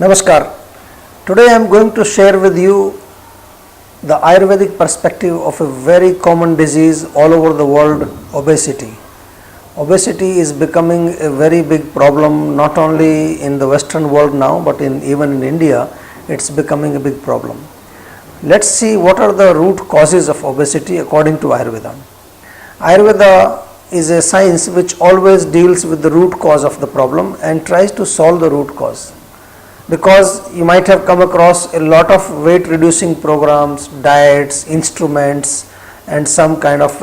Namaskar. Today I am going to share with you the Ayurvedic perspective of a very common disease all over the world, obesity. Obesity is becoming a very big problem not only in the Western world now, but even in India it's becoming a big problem. Let's see what are the root causes of obesity according to Ayurveda. Ayurveda is a science which always deals with the root cause of the problem and tries to solve the root cause. Because you might have come across a lot of weight reducing programs, diets, instruments, and some kind of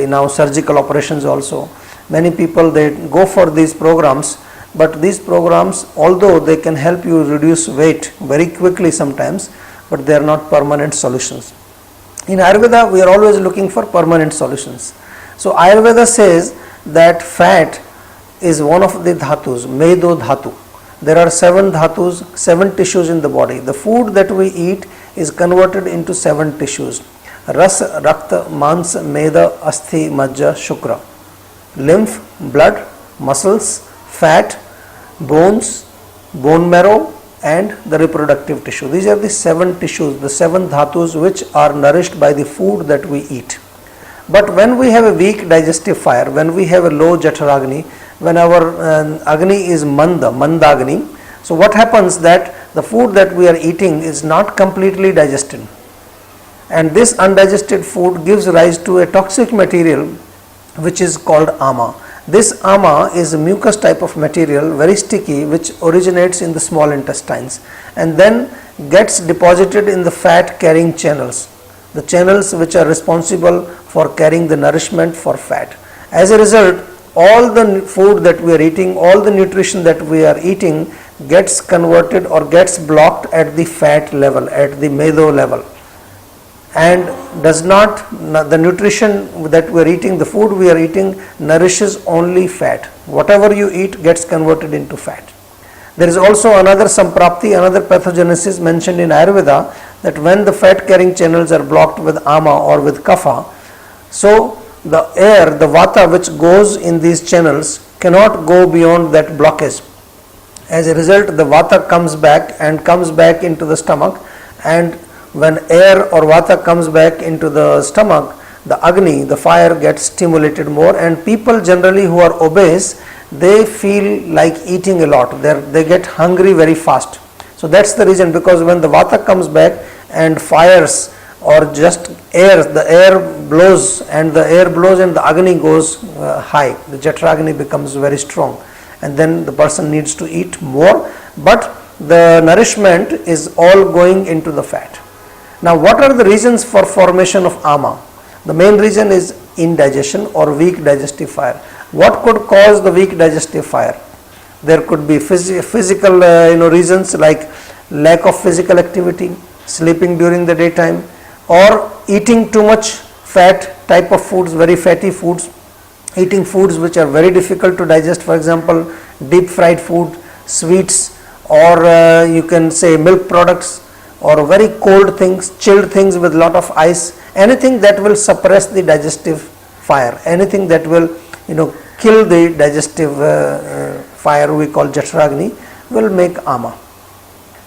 now surgical operations also. Many people they go for these programs, but these programs, although they can help you reduce weight very quickly sometimes, but they are not permanent solutions. In Ayurveda we are always looking for permanent solutions. So Ayurveda says that fat is one of the dhatus, Medo dhatu. There are 7 dhatus, 7 tissues in the body. The food that we eat is converted into 7 tissues. Ras, Rakta, Mans, Meda, Asthi, Majja, Shukra. Lymph, blood, muscles, fat, bones, bone marrow, and the reproductive tissue. These are the 7 tissues, the 7 dhatus which are nourished by the food that we eat. But when we have a weak digestive fire, when we have a low Jaఠragni, when our Agni is Mandagni, so what happens that the food that we are eating is not completely digested. And this undigested food gives rise to a toxic material which is called ama. This ama is a mucus type of material, very sticky, which originates in the small intestines and then gets deposited in the fat carrying channels. The channels which are responsible for carrying the nourishment for fat. As a result, all the food that we are eating, all the nutrition that we are eating gets converted or gets blocked at the fat level, at the medo level, and does not, the nutrition that we are eating, the food we are eating nourishes only fat. Whatever you eat gets converted into fat. There is also another samprapti, another pathogenesis mentioned in Ayurveda, that when the fat carrying channels are blocked with ama or with kapha, so the air, the vata which goes in these channels cannot go beyond that blockage. As a result, the vata comes back into the stomach, and when air or vata comes back into the stomach, the Agni, the fire, gets stimulated more, and people generally who are obese, they feel like eating a lot. They get hungry very fast. So that's the reason, because when the vata comes back and fires or just air, the air blows and the Agni goes high, the Jaఠragni becomes very strong, and then the person needs to eat more, but the nourishment is all going into the fat. Now what are the reasons for formation of ama? The main reason is indigestion or weak digestive fire. What could cause the weak digestive fire? There could be physical reasons like lack of physical activity, sleeping during the daytime, or eating too much fat type of foods, very fatty foods, eating foods which are very difficult to digest, for example deep fried food, sweets, or you can say milk products, or very cold things, chilled things with lot of ice, anything that will suppress the digestive fire, anything that will kill the digestive fire we call Jaఠragni will make ama.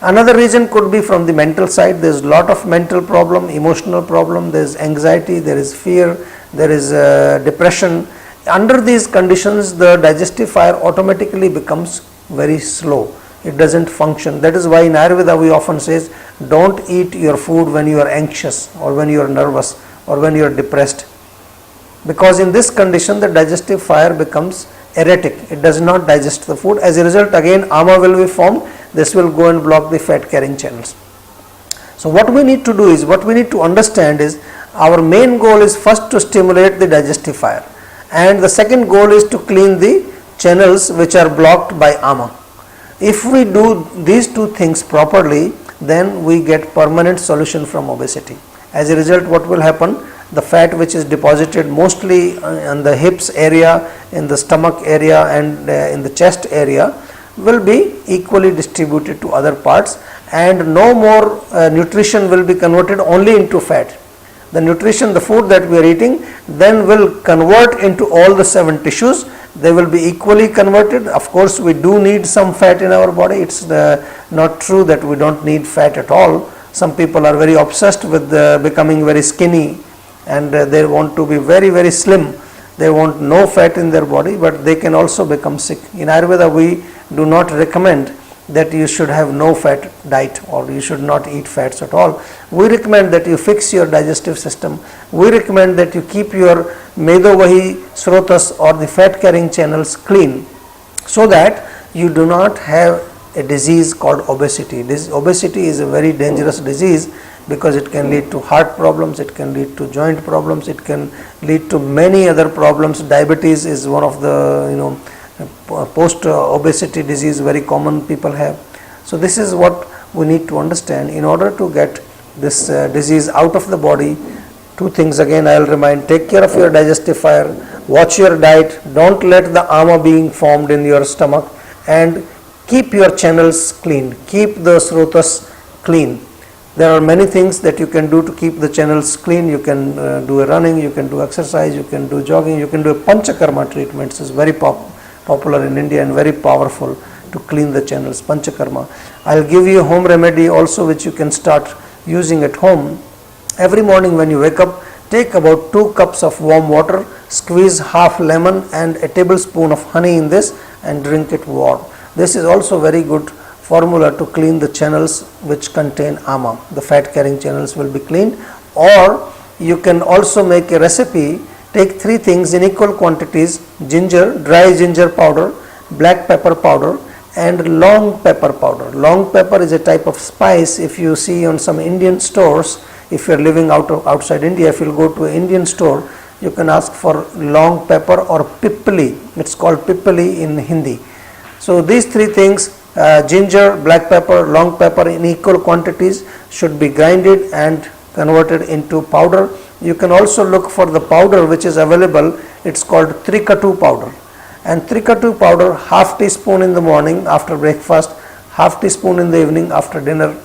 Another reason could be from the mental side. There is a lot of mental problem, emotional problem, there is anxiety, there is fear, there is depression. Under these conditions, the digestive fire automatically becomes very slow. It doesn't function. That is why in Ayurveda we often say, don't eat your food when you are anxious or when you are nervous or when you are depressed. Because in this condition the digestive fire becomes erratic. It does not digest the food. As a result, again ama will be formed. This will go and block the fat carrying channels. So what we need to do is, what we need to understand is, our main goal is first to stimulate the digestive fire, and the second goal is to clean the channels which are blocked by ama. If we do these two things properly, then we get permanent solution from obesity. As a result, what will happen? The fat which is deposited mostly in the hips area, in the stomach area, and in the chest area will be equally distributed to other parts, and no more nutrition will be converted only into fat. The nutrition, the food that we are eating, then will convert into all the 7 tissues. They will be equally converted. Of course, we do need some fat in our body. It's not true that we don't need fat at all. Some people are very obsessed with becoming very skinny, and they want to be very, very slim. They want no fat in their body, but they can also become sick. In Ayurveda, we do not recommend that you should have no fat diet or you should not eat fats at all. We recommend that you fix your digestive system. We recommend that you keep your Medovahi Srotas or the fat carrying channels clean, so that you do not have a disease called obesity. This obesity is a very dangerous disease because it can lead to heart problems, it can lead to joint problems, it can lead to many other problems. Diabetes is one of the post obesity disease very common people have. So this is what we need to understand in order to get this disease out of the body. 2 things again I will remind: take care of your digestive fire, watch your diet, don't let the ama being formed in your stomach, and keep your channels clean, keep the srotas clean. There are many things that you can do to keep the channels clean. You can do a running, you can do exercise, you can do jogging, you can do a panchakarma treatment. It's very popular in India and very powerful to clean the channels, panchakarma. I will give you a home remedy also which you can start using at home. Every morning when you wake up, take about 2 cups of warm water, squeeze half lemon and a tablespoon of honey in this and drink it warm. This is also very good formula to clean the channels which contain ama. The fat carrying channels will be cleaned. Or you can also make a recipe. Take 3 things in equal quantities: ginger, dry ginger powder, black pepper powder and long pepper powder. Long pepper is a type of spice. If you see on some Indian stores, if you are living outside India, if you will go to an Indian store, you can ask for long pepper or pippali. It's called pippali in Hindi. So these 3 things, ginger, black pepper, long pepper in equal quantities should be grinded and converted into powder. You can also look for the powder which is available. It's called Trikatu powder, and Trikatu powder, half teaspoon in the morning after breakfast, half teaspoon in the evening after dinner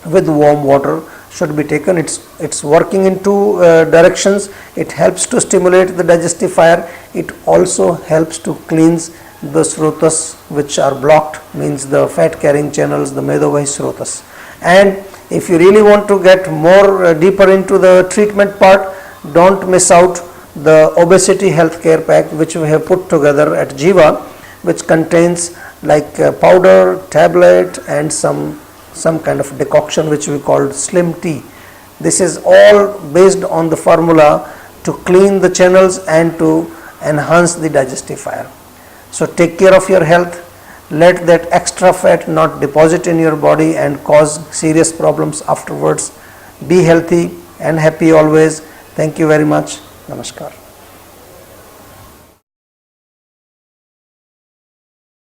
with warm water should be taken. It's working in 2 directions. It helps to stimulate the digestive fire. It also helps to cleanse the srotas which are blocked, means the fat carrying channels, the Medovahi srotas. And if you really want to get more deeper into the treatment part, don't miss out the obesity healthcare pack which we have put together at Jiva, which contains like powder, tablet and some kind of decoction which we call slim tea. This is all based on the formula to clean the channels and to enhance the digestive fire. So take care of your health. Let that extra fat not deposit in your body and cause serious problems afterwards. Be healthy and happy always. Thank you very much. Namaskar.